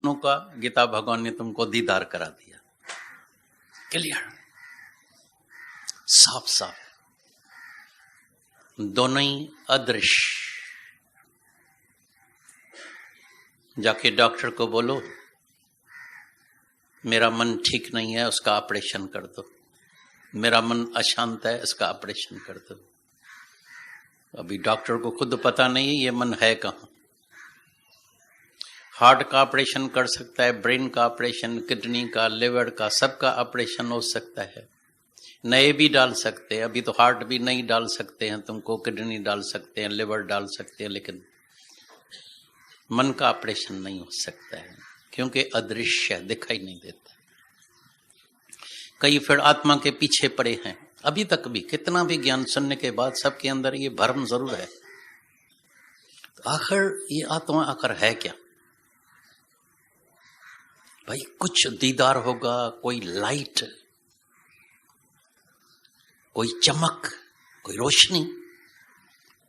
का गीता भगवान ने तुमको दीदार करा दिया, क्लियर, साफ साफ, दोनों ही अदृश्य। जाके डॉक्टर को बोलो मेरा मन ठीक नहीं है, उसका ऑपरेशन कर दो, मेरा मन अशांत है, इसका ऑपरेशन कर दो। अभी डॉक्टर को खुद पता नहीं है ये मन है कहाँ। हार्ट का ऑपरेशन कर सकता है, ब्रेन का ऑपरेशन, किडनी का, लिवर का, सबका ऑपरेशन हो सकता है। नए भी डाल सकते हैं, अभी तो हार्ट भी नहीं डाल सकते हैं तुमको, किडनी डाल सकते हैं, लिवर डाल सकते हैं, लेकिन मन का ऑपरेशन नहीं हो सकता है क्योंकि अदृश्य, दिखाई नहीं देता। कई फिर आत्मा के पीछे पड़े हैं, अभी तक भी कितना भी ज्ञान सुनने के बाद सबके अंदर ये भ्रम जरूर है। तो आखिर ये आत्मा आखिर है क्या भाई? कुछ दीदार होगा, कोई लाइट, कोई चमक, कोई रोशनी,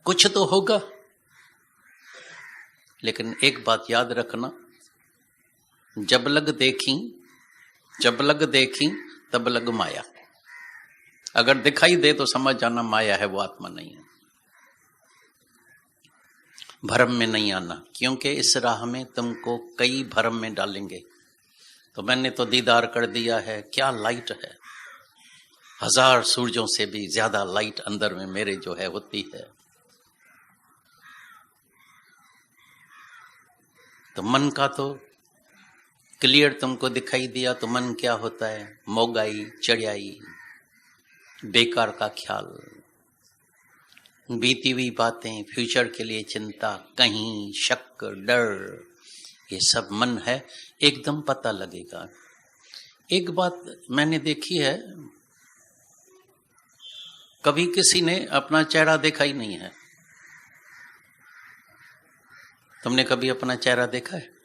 कुछ तो होगा। लेकिन एक बात याद रखना, जब लग देखी तब लग माया। अगर दिखाई दे तो समझ जाना माया है, वो आत्मा नहीं है। भ्रम में नहीं आना, क्योंकि इस राह में तुमको कई भ्रम में डालेंगे। तो मैंने तो दीदार कर दिया है, क्या लाइट है, 1000 सूरजों से भी ज्यादा लाइट अंदर में मेरे जो है होती है। तो मन का तो क्लियर तुमको दिखाई दिया, तो मन क्या होता है? मोगाई, चढ़ियाई, बेकार का ख्याल, बीती हुई बातें, फ्यूचर के लिए चिंता, कहीं शक, डर, ये सब मन है, एकदम पता लगेगा। एक बात मैंने देखी है, कभी किसी ने अपना चेहरा देखा ही नहीं है। तुमने कभी अपना चेहरा देखा है?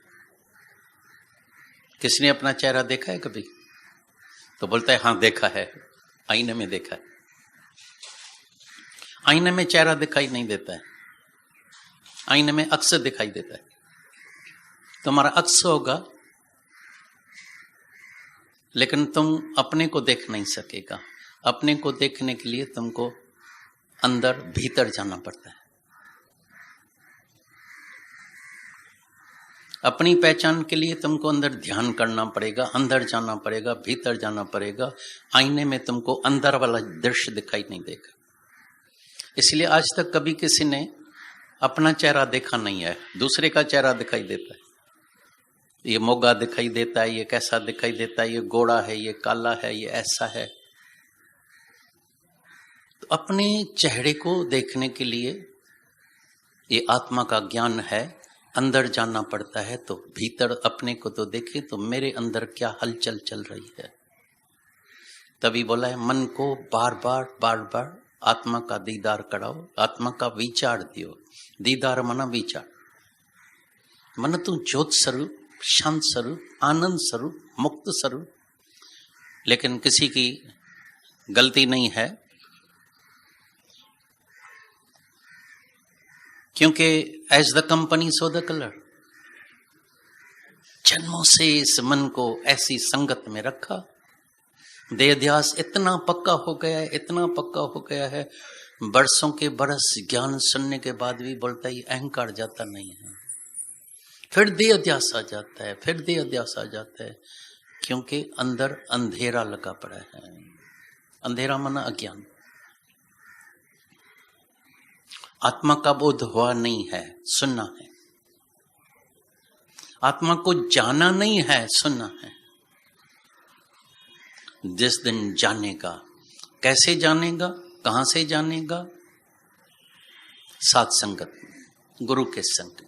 किसने अपना चेहरा देखा है कभी? तो बोलता है हाँ देखा है, आईने में देखा है। आईने में चेहरा दिखाई नहीं देता है, आईने में अक्स दिखाई देता है। तुम्हारा अक्स होगा, लेकिन तुम अपने को देख नहीं सकेगा। अपने को देखने के लिए तुमको अंदर भीतर जाना पड़ता है। अपनी पहचान के लिए तुमको अंदर ध्यान करना पड़ेगा, अंदर जाना पड़ेगा, भीतर जाना पड़ेगा। आईने में तुमको अंदर वाला दृश्य दिखाई नहीं देगा। इसलिए आज तक कभी किसी ने अपना चेहरा देखा नहीं है, दूसरे का चेहरा दिखाई देता है। ये मोगा दिखाई देता है, ये कैसा दिखाई देता है, ये गोरा है, ये काला है, ये ऐसा है। तो अपने चेहरे को देखने के लिए ये आत्मा का ज्ञान है, अंदर जाना पड़ता है। तो भीतर अपने को तो देखे, तो मेरे अंदर क्या हलचल चल रही है। तभी बोला है मन को बार बार आत्मा का दीदार कराओ, आत्मा का विचार दियो। दीदार मना विचार। मन तू ज्योत स्वरूप, शांत स्वरूप, आनंद स्वरूप, मुक्त स्वरूप। लेकिन किसी की गलती नहीं है, क्योंकि as the company so the colour. जन्मों से इस मन को ऐसी संगत में रखा, देहध्यास इतना पक्का हो गया है, इतना पक्का हो गया है, बरसों के बरस ज्ञान सुनने के बाद भी बोलता है अहंकार जाता नहीं है। फिर देहध्यास आ जाता है, फिर देहध्यास आ जाता है, क्योंकि अंदर अंधेरा लगा पड़ा है। अंधेरा माना अज्ञान। आत्मा का बोध हुआ नहीं है, सुनना है। आत्मा को जाना नहीं है, सुनना है। जिस दिन जानेगा, कैसे जानेगा, कहां से जानेगा? साथ संगत में, गुरु के संग में।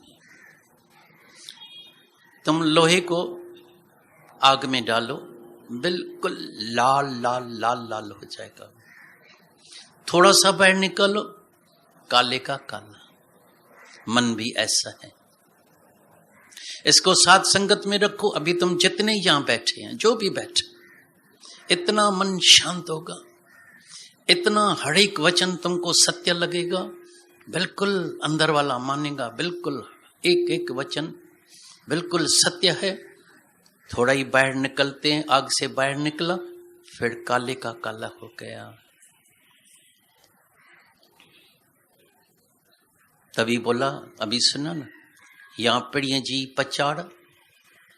तुम लोहे को आग में डालो, बिल्कुल लाल लाल लाल लाल हो जाएगा। थोड़ा सा बाहर निकालो, काले का काला। मन भी ऐसा है। इसको साथ संगत में रखो। अभी तुम जितने यहां बैठे हैं, जो भी बैठे, इतना मन शांत होगा, इतना हर एक वचन तुमको सत्य लगेगा, बिल्कुल अंदर वाला मानेगा, बिल्कुल एक एक वचन बिल्कुल सत्य है। थोड़ा ही बाहर निकलते हैं, आग से बाहर निकला, फिर काले का काला हो गया। तभी बोला, अभी सुना ना, या पिड़िय जी पचाड़,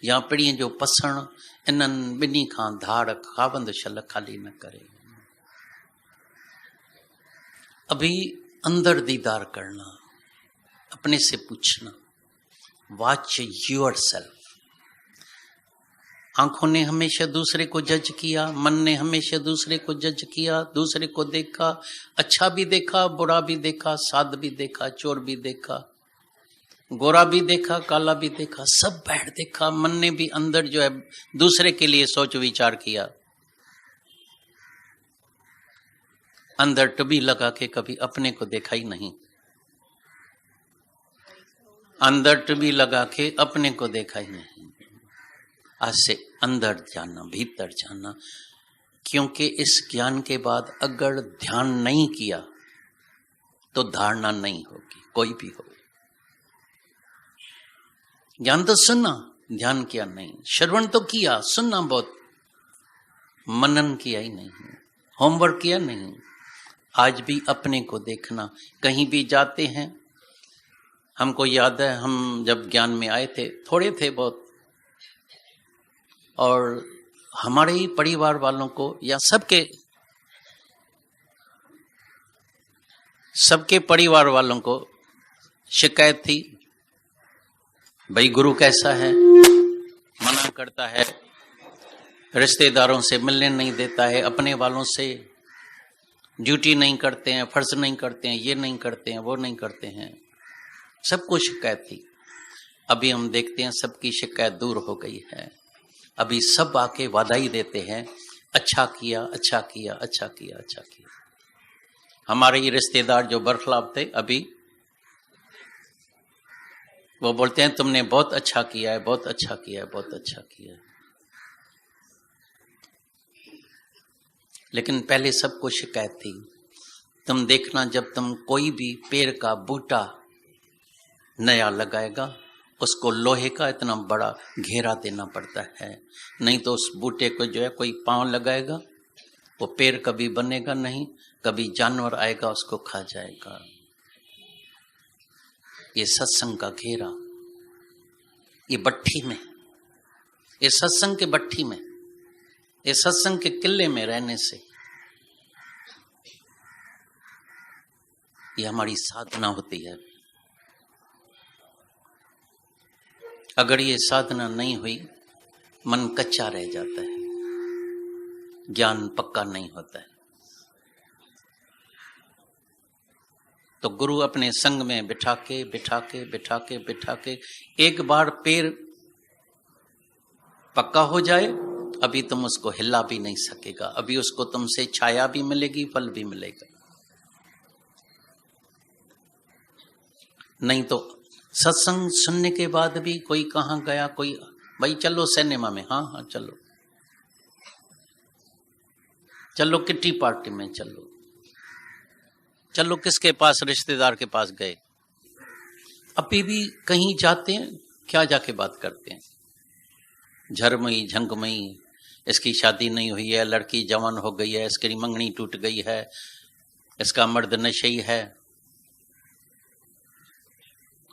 या पिड़िय जो पसण, इन्हनि ॿिन्ही खां धाड़ खावंद छल खाली न करे। अभी अंदर दीदार करना, अपने से पूछना, वॉच योर सेल्फ। आंखों ने हमेशा दूसरे को जज किया, मन ने हमेशा दूसरे को जज किया, दूसरे को देखा, अच्छा भी देखा, बुरा भी देखा, साध भी देखा, चोर भी देखा, गोरा भी देखा, काला भी देखा, सब बैठ देखा। मन ने भी अंदर जो है दूसरे के लिए सोच विचार किया। अंदर टबी लगा के कभी अपने को देखा ही नहीं। अंदर टबी लगा के अपने को देखा ही नहीं। आज से अंदर जाना, भीतर जाना, क्योंकि इस ज्ञान के बाद अगर ध्यान नहीं किया तो धारणा नहीं होगी, कोई भी हो। ज्ञान तो सुना, ध्यान किया नहीं, श्रवण तो किया, सुनना बहुत, मनन किया ही नहीं, होमवर्क किया नहीं। आज भी अपने को देखना। कहीं भी जाते हैं, हमको याद है हम जब ज्ञान में आए थे, थोड़े थे बहुत, और हमारे ही परिवार वालों को या सबके परिवार वालों को शिकायत थी, भाई गुरु कैसा है, मना करता है, रिश्तेदारों से मिलने नहीं देता है, अपने वालों से ड्यूटी नहीं करते हैं, फर्ज नहीं करते हैं, ये नहीं करते हैं, वो नहीं करते हैं, सबको शिकायत थी। अभी हम देखते हैं सबकी शिकायत दूर हो गई है। अभी सब आके वादाई देते हैं, अच्छा किया, अच्छा किया, अच्छा किया, अच्छा किया। हमारे ही रिश्तेदार जो बरखलाफ थे, अभी वो बोलते हैं तुमने बहुत अच्छा किया है, बहुत अच्छा किया है, बहुत अच्छा किया है। लेकिन पहले सबको शिकायत थी। तुम देखना, जब तुम कोई भी पेड़ का बूटा नया लगाएगा, उसको लोहे का इतना बड़ा घेरा देना पड़ता है, नहीं तो उस बूटे को जो है कोई पांव लगाएगा, वो पेड़ कभी बनेगा नहीं, कभी जानवर आएगा उसको खा जाएगा। ये सत्संग का घेरा, ये भट्ठी में, ये सत्संग के भट्ठी में, ये सत्संग के किले में रहने से ये हमारी साधना होती है। अगर ये साधना नहीं हुई, मन कच्चा रह जाता है, ज्ञान पक्का नहीं होता है। तो गुरु अपने संग में बिठा के एक बार पेड़ पक्का हो जाए, अभी तुम उसको हिला भी नहीं सकेगा, अभी उसको तुमसे छाया भी मिलेगी, फल भी मिलेगा। नहीं तो सत्संग सुनने के बाद भी कोई कहाँ गया, कोई भाई चलो सिनेमा में, हाँ हाँ चलो, चलो किट्टी पार्टी में, चलो चलो किसके पास, रिश्तेदार के पास गए। अभी भी कहीं जाते हैं, क्या जाके बात करते हैं, झरमई झंगमई, इसकी शादी नहीं हुई है, लड़की जवान हो गई है, इसकी मंगनी टूट गई है, इसका मर्द नशई है,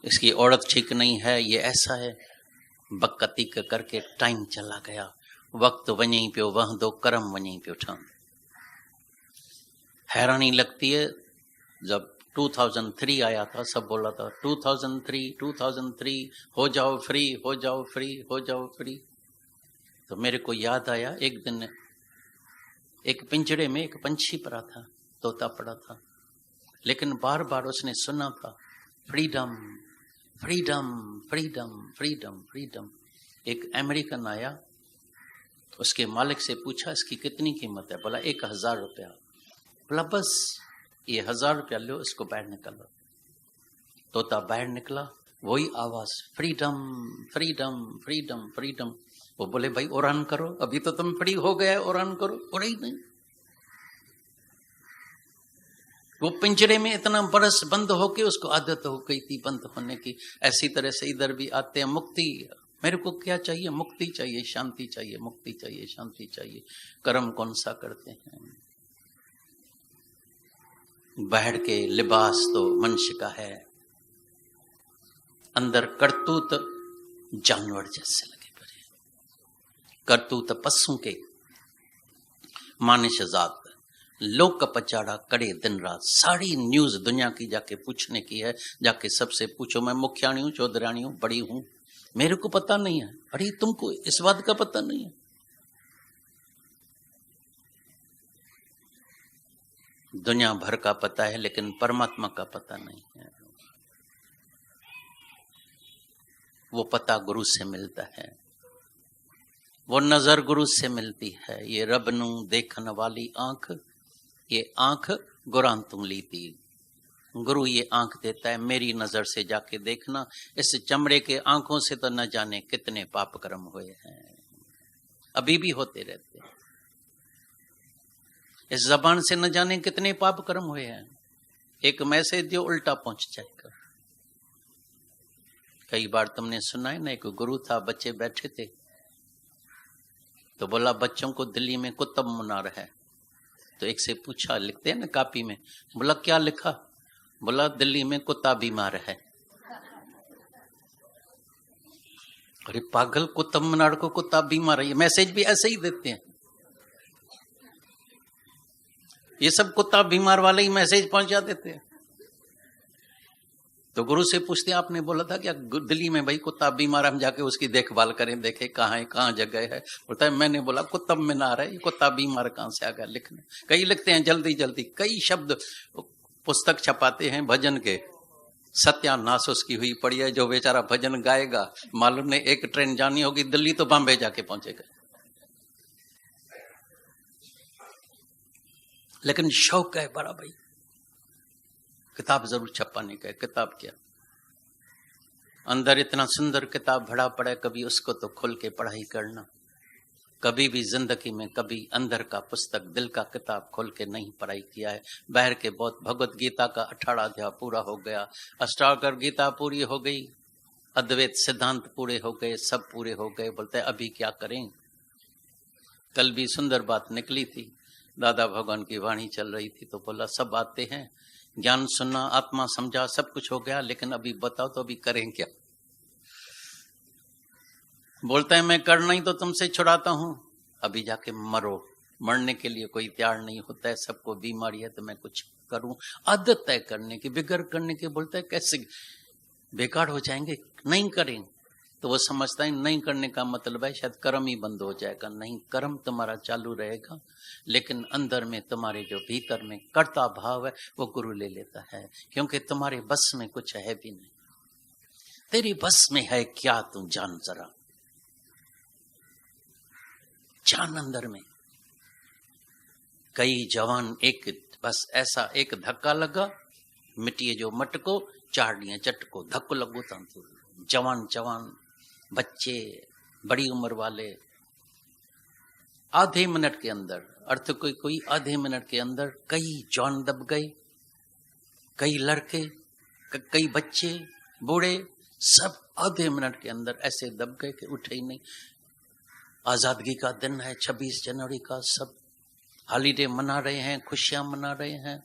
इसकी औरत ठीक नहीं है, ये ऐसा है। बकती करके टाइम चला गया, वक्त वहीं पियो वह दो, कर्म वहीं पियो ठा। हैरानी लगती है, जब 2003 आया था, सब बोला था 2003 हो जाओ फ्री, हो जाओ फ्री, हो जाओ फ्री। तो मेरे को याद आया, एक दिन एक पिंजरे में एक पंछी पड़ा था, तोता पड़ा था, लेकिन बार बार उसने सुना था freedom freedom freedom freedom freedom. एक अमेरिकन आया, उसके मालिक से पूछा इसकी कितनी कीमत है, बोला 1000 रुपया। बोला बस ये 1000 रुपया लो, इसको बाहर निकालो। तोता बाहर निकला, वही आवाज फ्रीडम फ्रीडम फ्रीडम फ्रीडम। वो बोले भाई उड़ान करो, अभी तो तुम फ्री हो गया, उड़ान करो, उड़ा ही नहीं। वो पिंजरे में इतना बरस बंद होके उसको आदत हो गई थी बंद होने की। ऐसी तरह से इधर भी आते हैं, मुक्ति मेरे को क्या चाहिए? मुक्ति चाहिए, शांति चाहिए, मुक्ति चाहिए, शांति चाहिए। कर्म कौन सा करते हैं? बाहर के लिबास तो मनुष्य का है, अंदर करतूत जानवर जैसे लगे पड़े, करतूत पशु के, मानुष जात लोक पचाड़ा करे दिन रात। सारी न्यूज दुनिया की जाके पूछने की है, जाके सबसे पूछो मैं मुखियाणी हूं, चौधरानी हूं, बड़ी हूं, मेरे को पता नहीं है। अरे तुमको इस बात का पता नहीं है? दुनिया भर का पता है लेकिन परमात्मा का पता नहीं है। वो पता गुरु से मिलता है, वो नजर गुरु से मिलती है। ये रब नू देखन वाली आंख, ये आंख गुरां तू ली थी। गुरु ये आंख देता है, मेरी नजर से जाके देखना। इस चमड़े के आंखों से तो न जाने कितने पाप कर्म हुए हैं, अभी भी होते रहते हैं। इस जबान से न जाने कितने पाप कर्म हुए हैं। एक मैसेज जो उल्टा पहुंच जाएगा। कई बार तुमने सुना है ना, एक गुरु था, बच्चे बैठे थे तो बोला बच्चों को दिल्ली में कुतुब मीनार है। तो एक से पूछा, लिखते हैं ना कॉपी में, बोला क्या लिखा? बोला दिल्ली में कुत्ता बीमार है। अरे पागल, कुतुब मीनार को कुत्ता बीमार है? ये मैसेज भी ऐसे ही देते हैं। ये सब कुत्ता बीमार वाले ही मैसेज पहुंचा देते हैं। तो गुरु से पूछते हैं, आपने बोला था क्या दिल्ली में भाई कुत्ता बीमार, हम जाके उसकी देखभाल करें, देखें कहाँ है, कहाँ जगह है? बोलता है मैंने बोला कुतुब मीनार है, ये कुत्ता बीमार कहाँ से आ गया लिखने? कई लिखते हैं जल्दी जल्दी, कई शब्द पुस्तक छपाते हैं भजन के, सत्यानाश उसकी हुई पड़ी है। जो बेचारा भजन गाएगा, मालूम नहीं एक ट्रेन जानी होगी दिल्ली तो बॉम्बे जाके पहुंचेगा। लेकिन शौक है बड़ा भाई, किताब जरूर छपाने का। किताब क्या, अंदर इतना सुंदर किताब भरा पड़ा है, कभी उसको तो खोल के पढ़ाई करना। कभी भी जिंदगी में कभी अंदर का पुस्तक, दिल का किताब खोल के नहीं पढ़ाई किया है। बाहर के बहुत, भगवत गीता का 18 अध्याय पूरा हो गया, अष्टावक्र गीता पूरी हो गई, अद्वैत सिद्धांत पूरे हो गए, सब पूरे हो गए। बोलते हैं अभी क्या करें? कल भी सुंदर बात निकली थी, दादा भगवान की वाणी चल रही थी, तो बोला सब आते हैं, ज्ञान सुनना, आत्मा समझा, सब कुछ हो गया, लेकिन अभी बताओ तो अभी करें क्या? बोलता है मैं करना ही तो तुमसे छुड़ाता हूं, अभी जाके मरो। मरने के लिए कोई तैयार नहीं होता है, सबको बीमारी है, तो मैं कुछ करूं, आदत तय करने की, बिगड़ करने की। बोलता है कैसे बेकार हो जाएंगे, नहीं करें। तो वो समझता है नहीं करने का मतलब है शायद कर्म ही बंद हो जाएगा। नहीं, कर्म तुम्हारा चालू रहेगा, लेकिन अंदर में तुम्हारे जो भीतर में कर्ता भाव है वो गुरु ले लेता है, क्योंकि तुम्हारे बस में कुछ है भी नहीं। तेरी बस में है क्या, तू जान जरा, जान अंदर में। कई जवान एक बस ऐसा एक धक्का लगा, मिट्टी जो मटको चार दिया चटको, धक्को लगो तो जवान जवान बच्चे, बड़ी उम्र वाले, आधे मिनट के अंदर, अर्थ कोई आधे मिनट के अंदर कई जवान दब गए, कई लड़के, कई बच्चे, बूढ़े, सब आधे मिनट के अंदर ऐसे दब गए कि उठे ही नहीं। आजादगी का दिन है 26 जनवरी का, सब हॉलीडे मना रहे हैं, खुशियां मना रहे हैं,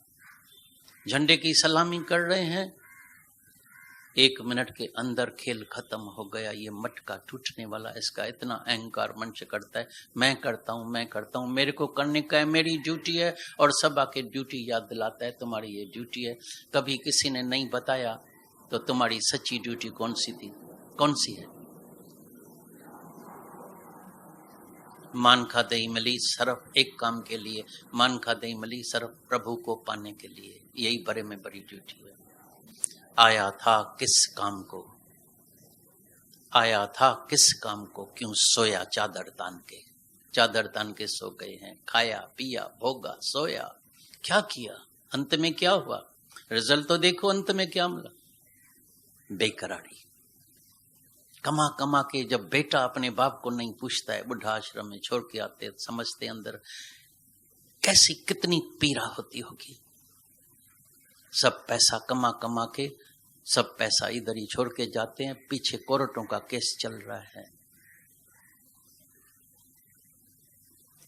झंडे की सलामी कर रहे हैं। 1 मिनट के अंदर खेल खत्म हो गया। ये मटका टूटने वाला, इसका इतना अहंकार मनुष्य करता है, मैं करता हूं, मैं करता हूं, मेरे को करने का है, मेरी ड्यूटी है, और सब आके ड्यूटी याद दिलाता है तुम्हारी ये ड्यूटी है। कभी किसी ने नहीं बताया तो तुम्हारी सच्ची ड्यूटी कौन सी थी, कौन सी है? मान खा दही मिली सिर्फ एक काम के लिए, मान खा दही मिली सिर्फ प्रभु को पाने के लिए। यही बड़े में बड़ी ड्यूटी है। आया था किस काम को, आया था किस काम को, क्यों सोया चादर तान के? चादर तान के सो गए हैं, खाया पिया भोगा सोया, क्या किया? अंत में क्या हुआ? रिजल्ट तो देखो, अंत में क्या मिला? बेकरारी। कमा कमा के जब बेटा अपने बाप को नहीं पूछता है, बुढ़ा आश्रम में छोड़ के आते, समझते अंदर कैसी कितनी पीड़ा होती होगी। सब पैसा कमा कमा के सब पैसा इधर ही छोड़ के जाते हैं, पीछे कोर्टों का केस चल रहा है,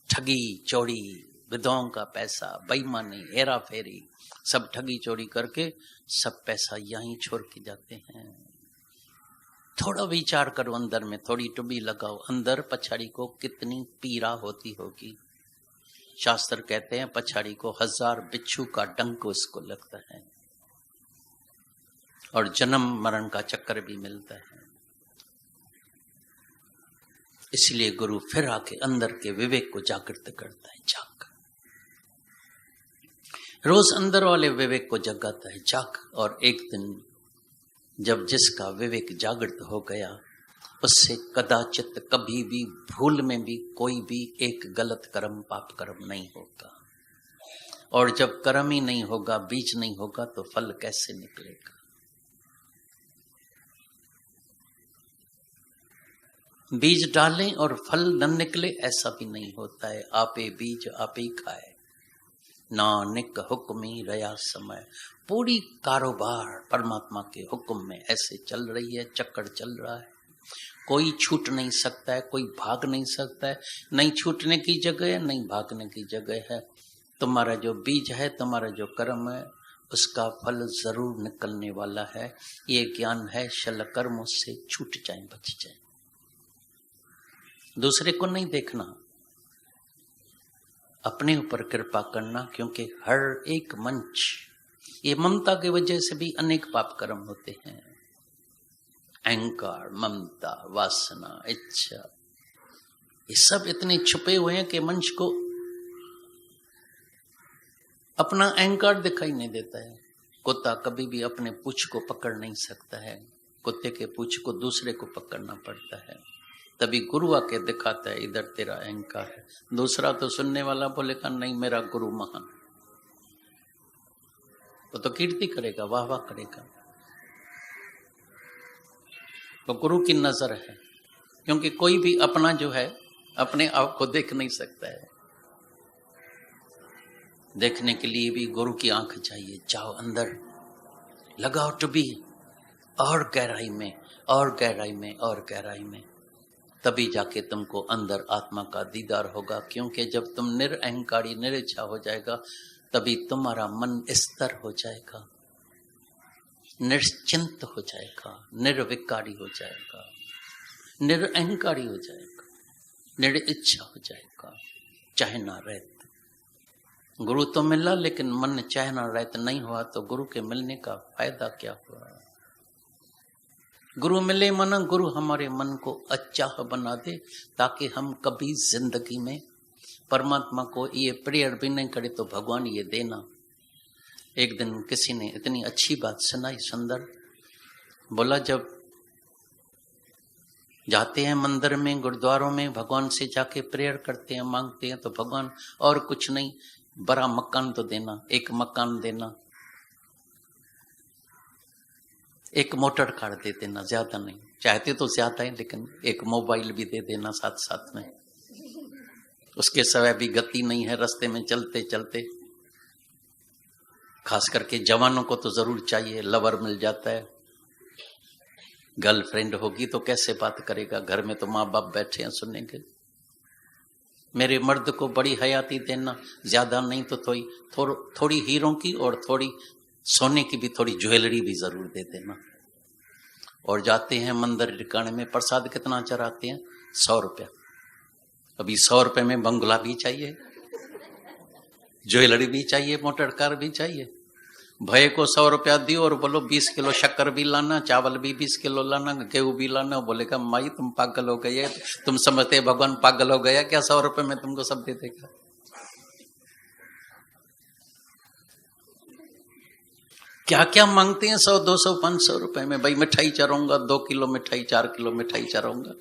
ठगी चोरी, विधवाओं का पैसा, बेईमानी, हेरा फेरी, सब ठगी चोरी करके सब पैसा यहीं छोड़ के जाते हैं। थोड़ा विचार करो, अंदर में थोड़ी टुबी लगाओ, अंदर पछाड़ी को कितनी पीड़ा होती होगी। शास्त्र कहते हैं पछाड़ी को 1000 बिच्छू का डंक उसको लगता है और जन्म मरण का चक्कर भी मिलता है। इसलिए गुरु फिर आके अंदर के विवेक को जागृत करता है। जाग, रोज अंदर वाले विवेक को जगाता है। जाग, और एक दिन जब जिसका विवेक जागृत हो गया, उससे कदाचित कभी भी भूल में भी कोई भी एक गलत कर्म, पाप कर्म नहीं होगा। और जब कर्म ही नहीं होगा, बीज नहीं होगा, तो फल कैसे निकलेगा? बीज डालें और फल न निकले, ऐसा भी नहीं होता है। आपे बीज आपे खाए, नानक हुक्मी रया समय। पूरी कारोबार परमात्मा के हुक्म में ऐसे चल रही है, चक्कर चल रहा है। कोई छूट नहीं सकता है, कोई भाग नहीं सकता है। नहीं छूटने की जगह है, नहीं भागने की जगह है। तुम्हारा जो बीज है, तुम्हारा जो कर्म है, उसका फल जरूर निकलने वाला है। ये ज्ञान है, शल कर्म उससे छूट जाए, बच जाए। दूसरे को नहीं देखना, अपने ऊपर कृपा करना, क्योंकि हर एक मंच, ये ममता की वजह से भी अनेक पाप कर्म होते हैं। अहंकार, ममता, वासना, इच्छा, ये सब इतने छुपे हुए हैं कि मंच को अपना अहंकार दिखाई नहीं देता है। कुत्ता कभी भी अपने पूंछ को पकड़ नहीं सकता है, कुत्ते के पूंछ को दूसरे को पकड़ना पड़ता है। तभी गुरु आके दिखाता है, इधर तेरा अहंकार है। दूसरा तो सुनने वाला बोलेगा नहीं मेरा गुरु महान, वो तो कीर्ति करेगा, वाह वाह करेगा। तो गुरु की नजर है, क्योंकि कोई भी अपना जो है अपने आप को देख नहीं सकता है। देखने के लिए भी गुरु की आंख चाहिए। जाओ अंदर, लगाओ टुबी, और गहराई में, और गहराई में, और गहराई में, तभी जाके तुमको अंदर आत्मा का दीदार होगा। क्योंकि जब तुम निरअहंकारी, निरिच्छा हो जाएगा, तभी तुम्हारा मन स्थिर हो जाएगा, निश्चिंत हो जाएगा, निर्विकारी हो जाएगा, निरअहंकारी हो जाएगा, निरिच्छा हो जाएगा। चाहे ना रहते गुरु तो मिला, लेकिन मन चाहे ना रहते नहीं हुआ, तो गुरु के मिलने का फायदा क्या हुआ? गुरु मिले माना गुरु हमारे मन को अचाह बना दे, ताकि हम कभी जिंदगी में परमात्मा को ये प्रेयर भी नहीं करे तो भगवान ये देना। एक दिन किसी ने इतनी अच्छी बात सुनाई, सुंदर बोला, जब जाते हैं मंदिर में, गुरुद्वारों में, भगवान से जाके प्रेयर करते हैं, मांगते हैं, तो भगवान और कुछ नहीं, बड़ा मकान तो देना, एक मकान देना, एक मोटर कार दे देना, ज्यादा नहीं, चाहते तो ज्यादा है, लेकिन एक मोबाइल भी दे देना साथ साथ में। उसके सिवाय भी गति नहीं है रास्ते में चलते चलते। खास करके जवानों को तो जरूर चाहिए, लवर मिल जाता है। गर्लफ्रेंड होगी तो कैसे बात करेगा, घर में तो माँ बाप बैठे हैं सुनने के। मेरे मर्द को बड़ी हयाती देना, ज्यादा नहीं तो थोड़ी हीरों की और थोड़ी सोने की भी, थोड़ी ज्वेलरी भी जरूर दे देना। और जाते हैं मंदिर टिकाने में, प्रसाद कितना चढ़ाते हैं? 100 रुपया। अभी 100 रुपये में बंगला भी चाहिए, ज्वेलरी भी चाहिए, मोटर कार भी चाहिए। भय को 100 रुपया दियो और बोलो 20 किलो शक्कर भी लाना, चावल भी 20 किलो लाना, गेहूं भी लाना। बोलेगा माई तुम पागल हो गए, तुम समझते भगवान पागल हो गया क्या? 100 रुपये में तुमको सब दे देगा। क्या क्या मांगते हैं 100, 200, 500 रुपए में। भाई मिठाई चढ़ाऊंगा, 2 किलो मिठाई, 4 किलो मिठाई चढ़ाऊंगा।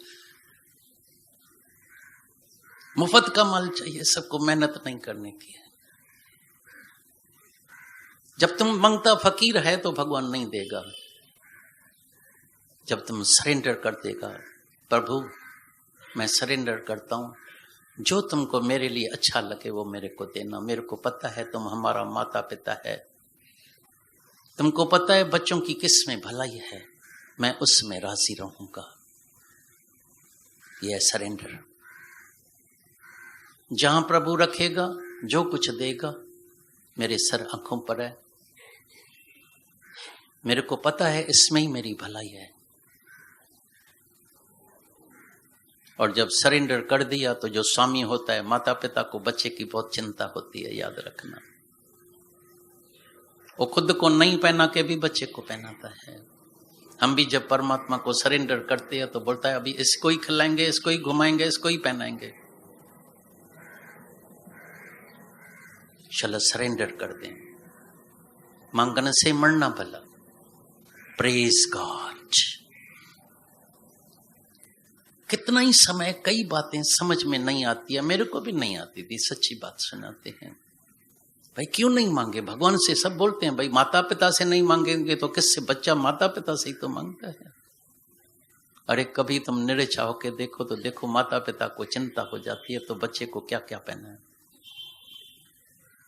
मुफ्त का माल चाहिए सबको, मेहनत नहीं करने की है। जब तुम मांगता फकीर है तो भगवान नहीं देगा। जब तुम सरेंडर कर देगा, प्रभु मैं सरेंडर करता हूं, जो तुमको मेरे लिए अच्छा लगे वो मेरे को देना। मेरे को पता है तुम हमारा माता पिता है, तुमको पता है बच्चों की किस में भलाई है, मैं उसमें राजी रहूंगा। यह सरेंडर। जहां प्रभु रखेगा, जो कुछ देगा, मेरे सर आंखों पर है। मेरे को पता है इसमें ही मेरी भलाई है। और जब सरेंडर कर दिया तो जो स्वामी होता है, माता पिता को बच्चे की बहुत चिंता होती है, याद रखना। वो खुद को नहीं पहना के भी बच्चे को पहनाता है। हम भी जब परमात्मा को सरेंडर करते हैं तो बोलता है अभी इसको ही खिलाएंगे, इसको ही घुमाएंगे, इसको ही पहनाएंगे। चलो सरेंडर कर दें। मांगने से मरना भला। Praise God. कितना ही समय कई बातें समझ में नहीं आती है, मेरे को भी नहीं आती थी, सच्ची बात सुनाते हैं। भाई क्यों नहीं मांगे भगवान से? सब बोलते हैं भाई माता पिता से नहीं मांगेंगे तो किससे? बच्चा माता पिता से ही तो मांगता है। अरे कभी तुम निरचा होके देखो तो देखो, माता पिता को चिंता हो जाती है तो बच्चे को क्या क्या पहना है।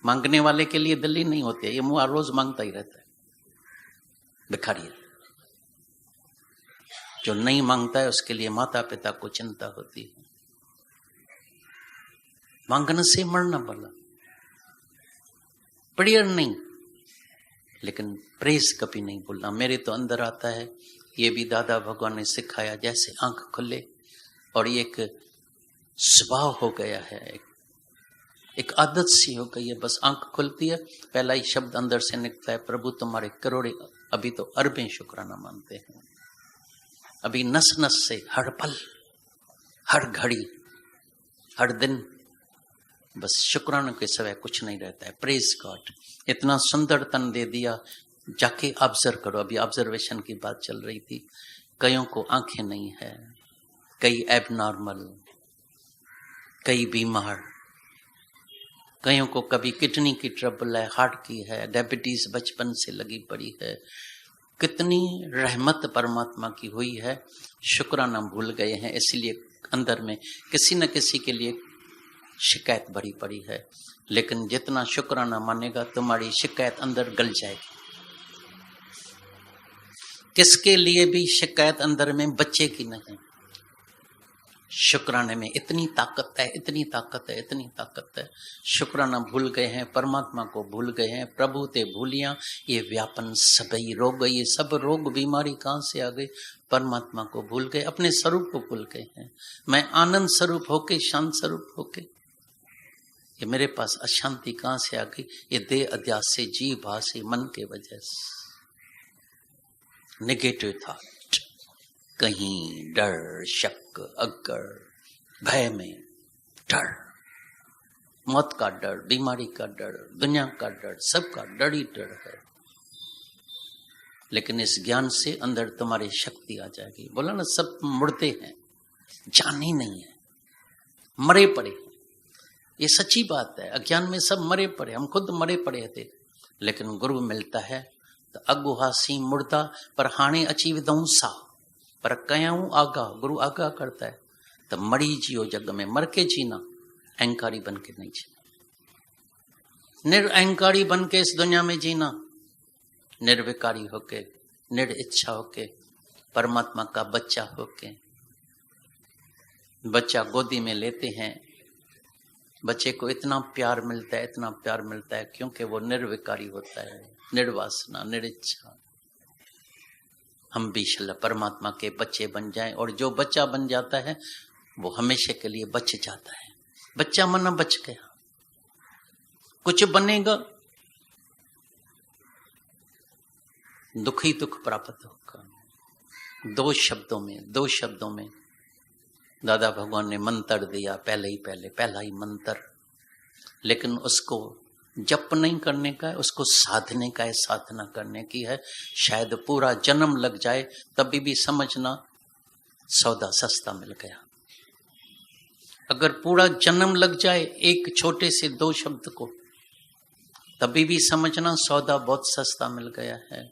मांगने वाले के लिए दिल ही नहीं होती है, ये मुंह रोज मांगता ही रहता है, भिखारी। जो नहीं मांगता है उसके लिए माता पिता को चिंता होती है। मांगने से मरना भला। प्रेयर नहीं, लेकिन प्रेज कभी नहीं भूलना। मेरे तो अंदर आता है, ये भी दादा भगवान ने सिखाया, जैसे आंख खुले और ये एक स्वभाव हो गया है, एक आदत सी हो गई है। बस आंख खुलती है, पहला ही शब्द अंदर से निकलता है, प्रभु तुम्हारे करोड़े, अभी तो अरबें शुक्राना मानते हैं। अभी नस नस से हर पल, हर घड़ी, हर दिन बस शुक्राना के सिवाय कुछ नहीं रहता है। Praise God. इतना सुंदर तन दे दिया, जाके ऑब्जर्व करो। अभी ऑब्जर्वेशन की बात चल रही थी। कईयों को आंखें नहीं है, कई एबनॉर्मल, कई बीमार, कईयों को कभी किडनी की ट्रबल है, हार्ट की है, डायबिटीज बचपन से लगी पड़ी है। कितनी रहमत परमात्मा की हुई है, शुक्राना भूल गए हैं, इसलिए अंदर में किसी न किसी के लिए शिकायत भरी पड़ी है। लेकिन जितना शुक्राना मानेगा तुम्हारी शिकायत अंदर गल जाएगी। किसके लिए भी शिकायत अंदर में बच्चे की नहीं। शुक्राने में इतनी ताकत है, इतनी ताकत है, इतनी ताकत है। शुक्राना भूल गए हैं, परमात्मा को भूल गए हैं। प्रभु ते भूलिया ये व्यापन सबई रोग, ये सब रोग बीमारी कहाँ से आ गई? परमात्मा को भूल गए, अपने स्वरूप को भूल गए हैं। मैं आनंद स्वरूप होके, शांत स्वरूप होके, ये मेरे पास अशांति कहाँ से आ गई? ये देह अध्यास से, जीव भाव से, मन के वजह से। नेगेटिव थॉट, कहीं डर, शक, अगर, भय में डर, मौत का डर, बीमारी का डर, दुनिया का डर, सबका डर ही डर है। लेकिन इस ज्ञान से अंदर तुम्हारी शक्ति आ जाएगी। बोला ना, सब मुड़ते हैं, जान ही नहीं है, मरे पड़े। ये सच्ची बात है। अज्ञान में सब मरे पड़े, हम खुद मरे पड़े थे। लेकिन गुरु मिलता है तो अगुहासी मुर्दा पर हाणे अची विदऊं सा, पर कयाऊं आगा। गुरु आगा करता है तो मरी जियो जग में, मर के जीना, अहंकारी बन के नहीं जीना। निरअहंकारी बन के इस दुनिया में जीना, निर्विकारी होके, निरिच्छा होके, परमात्मा का बच्चा होके। बच्चा गोदी में लेते हैं, बच्चे को इतना प्यार मिलता है, इतना प्यार मिलता है, क्योंकि वो निर्विकारी होता है, निर्वासना, निरिच्छा। हम भी इंशाअल्लाह परमात्मा के बच्चे बन जाएं, और जो बच्चा बन जाता है वो हमेशा के लिए बच जाता है। बच्चा मना बच गया, कुछ बनेगा दुख ही दुख प्राप्त होगा। दो शब्दों में दादा भगवान ने मंत्र दिया, पहला ही मंत्र। लेकिन उसको जप नहीं करने का है, उसको साधने का है, साधना करने की है। शायद पूरा जन्म लग जाए तभी भी समझना सौदा सस्ता मिल गया। अगर पूरा जन्म लग जाए एक छोटे से 2 शब्द को, तभी भी समझना सौदा बहुत सस्ता मिल गया है।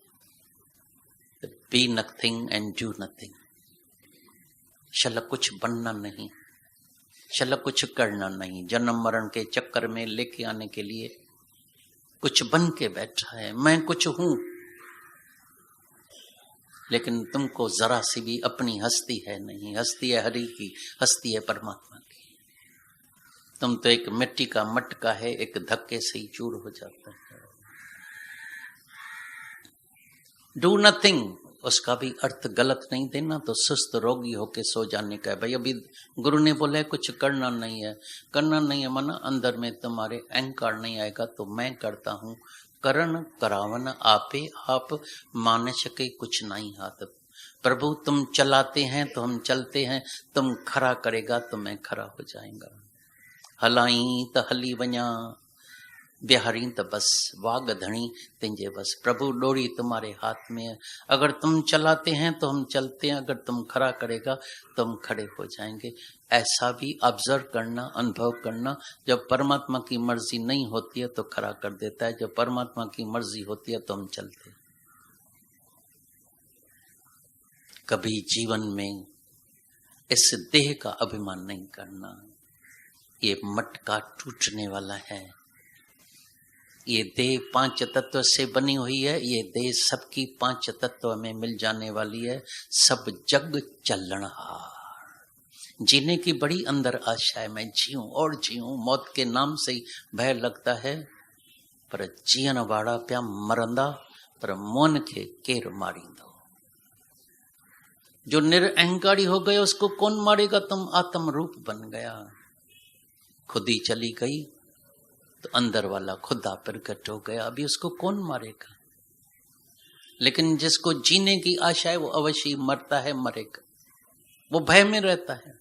Be nothing and do nothing. चल कुछ बनना नहीं, चल कुछ करना नहीं। जन्म मरण के चक्कर में लेके आने के लिए कुछ बन के बैठा है। मैं कुछ हूं, लेकिन तुमको जरा सी भी अपनी हस्ती है नहीं। हस्ती है हरि की, हस्ती है परमात्मा की। तुम तो एक मिट्टी का मटका है, एक धक्के से ही चूर हो जाता है। डू नथिंग, उसका भी अर्थ गलत नहीं देना तो सुस्त रोगी होके सो जाने का है। भाई अभी गुरु ने बोला है कुछ करना नहीं है, करना नहीं है माना अंदर में तुम्हारे अहंकार नहीं आएगा तो मैं करता हूँ। करण करावन आपे आप, मानस के कुछ नहीं हाथ। प्रभु तुम चलाते हैं तो हम चलते हैं, तुम खड़ा करेगा तो मैं खड़ा हो जाएगा। हलाई त हली वञा, बिहारी त बस वाग धनी तिंजे बस। प्रभु डोरी तुम्हारे हाथ में है, अगर तुम चलाते हैं तो हम चलते हैं, अगर तुम खड़ा करेगा तो हम खड़े हो जाएंगे। ऐसा भी ऑब्जर्व करना, अनुभव करना। जब परमात्मा की मर्जी नहीं होती है तो खड़ा कर देता है, जब परमात्मा की मर्जी होती है तो हम चलते हैं। कभी जीवन में इस देह का अभिमान नहीं करना। ये मटका टूटने वाला है। ये देह 5 तत्व से बनी हुई है। ये देह सबकी 5 तत्व में मिल जाने वाली है। सब जग चलनहार। जीने की बड़ी अंदर आशा है, मैं जीऊं और जीऊं। मौत के नाम से ही भय लगता है, पर जीवन वाड़ा प्या मरंदा, पर मोन के केर मारींदो। जो निरअहंकारी हो गया उसको कौन मारेगा? तुम आत्म रूप बन गया। खुदी चली गई तो अंदर वाला खुदा प्रकट हो गया, अभी उसको कौन मारेगा? लेकिन जिसको जीने की आशा है वो अवश्य मरता है, मरेगा। वो भय में रहता है,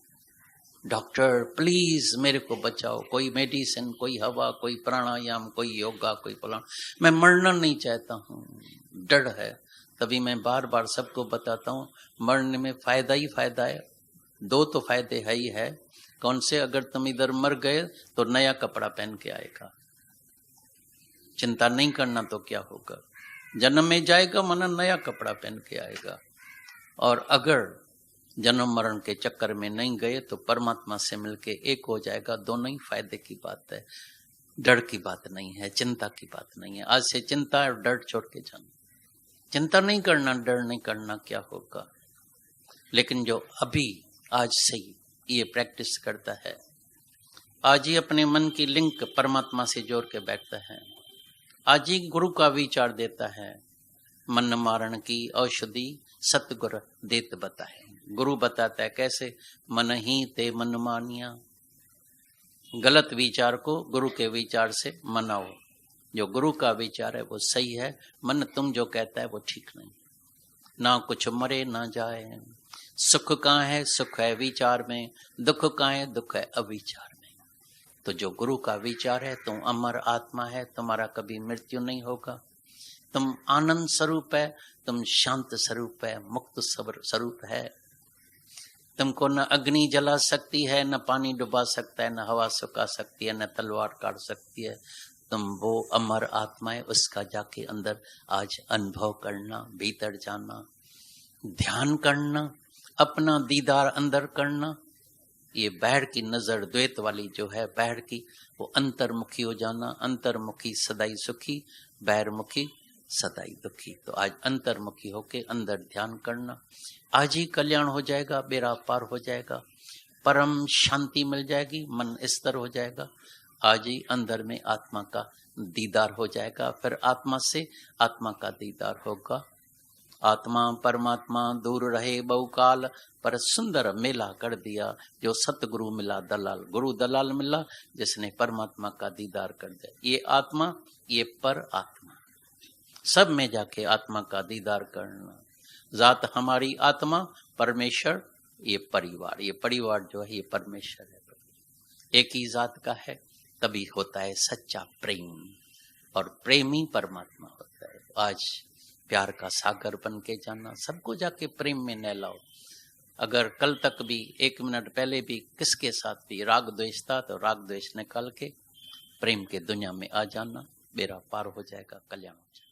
डॉक्टर प्लीज मेरे को बचाओ, कोई मेडिसिन, कोई हवा, कोई प्राणायाम, कोई योगा, कोई फलाना। मैं मरना नहीं चाहता हूँ, डर है। तभी मैं बार बार सबको बताता हूँ मरने में फायदा ही फायदा है। 2 तो फायदे है ही है। कौन से? अगर तुम इधर मर गए तो नया कपड़ा पहन के आएगा, चिंता नहीं करना तो क्या होगा। जन्म में जाएगा माना नया कपड़ा पहन के आएगा। और अगर जन्म मरण के चक्कर में नहीं गए तो परमात्मा से मिलके एक हो जाएगा। दोनों ही फायदे की बात है, डर की बात नहीं है, चिंता की बात नहीं है। आज से चिंता और डर छोड़ के जाना। चिंता नहीं करना, डर नहीं करना, क्या होगा। लेकिन जो अभी आज से ही ये प्रैक्टिस करता है, आज ही अपने मन की लिंक परमात्मा से जोड़ के बैठता है, आज ही गुरु का विचार देता है, मन मारण की औषधि सतगुर देत बताए। गुरु बताता है कैसे? मन ही ते मन मानिया। गलत विचार को गुरु के विचार से मनाओ। जो गुरु का विचार है वो सही है, मन तुम जो कहता है वो ठीक नहीं। ना कुछ मरे ना जाए। सुख कहाँ है? सुख है विचार में। दुख कहाँ है? दुख है अविचार में। तो जो गुरु का विचार है, तुम अमर आत्मा है, तुम्हारा कभी मृत्यु नहीं होगा। तुम आनंद स्वरूप है, तुम शांत स्वरूप है, मुक्त स्वरूप है। तुमको न अग्नि जला सकती है, न पानी डुबा सकता है, न हवा सुखा सकती है, न तलवार काट सकती है। तुम वो अमर आत्मा है, उसका जाके अंदर आज अनुभव करना, भीतर जाना, ध्यान करना, अपना दीदार अंदर करना। ये बाहर की नजर द्वैत वाली जो है बाहर की, वो अंतर्मुखी हो जाना। अंतर्मुखी सदाई सुखी, बाहरमुखी सदाई दुखी। तो आज अंतर्मुखी होके अंदर ध्यान करना। आज ही कल्याण हो जाएगा, बेड़ा पार हो जाएगा, परम शांति मिल जाएगी, मन स्थिर हो जाएगा। आज ही अंदर में आत्मा का दीदार हो जाएगा, फिर आत्मा से आत्मा का दीदार होगा। आत्मा परमात्मा दूर रहे बहुकाल, पर सुंदर मेला कर दिया जो सतगुरु मिला दलाल। गुरु दलाल मिला जिसने परमात्मा का दीदार कर दिया। ये आत्मा, ये पर आत्मा, सब में जाके आत्मा का दीदार करना। जात हमारी आत्मा, परमेश्वर ये परिवार। ये परिवार जो है ये परमेश्वर है, एक ही जात का है। तभी होता है सच्चा प्रेम, और प्रेमी परमात्मा होता है। आज प्यार का सागर बन के जाना, सबको जाके प्रेम में नहलाओ। अगर कल तक भी 1 मिनट पहले भी किसके साथ भी राग द्वेष था तो राग द्वेष निकाल के प्रेम के दुनिया में आ जाना, बेड़ा पार हो जाएगा, कल्याण हो जाएगा।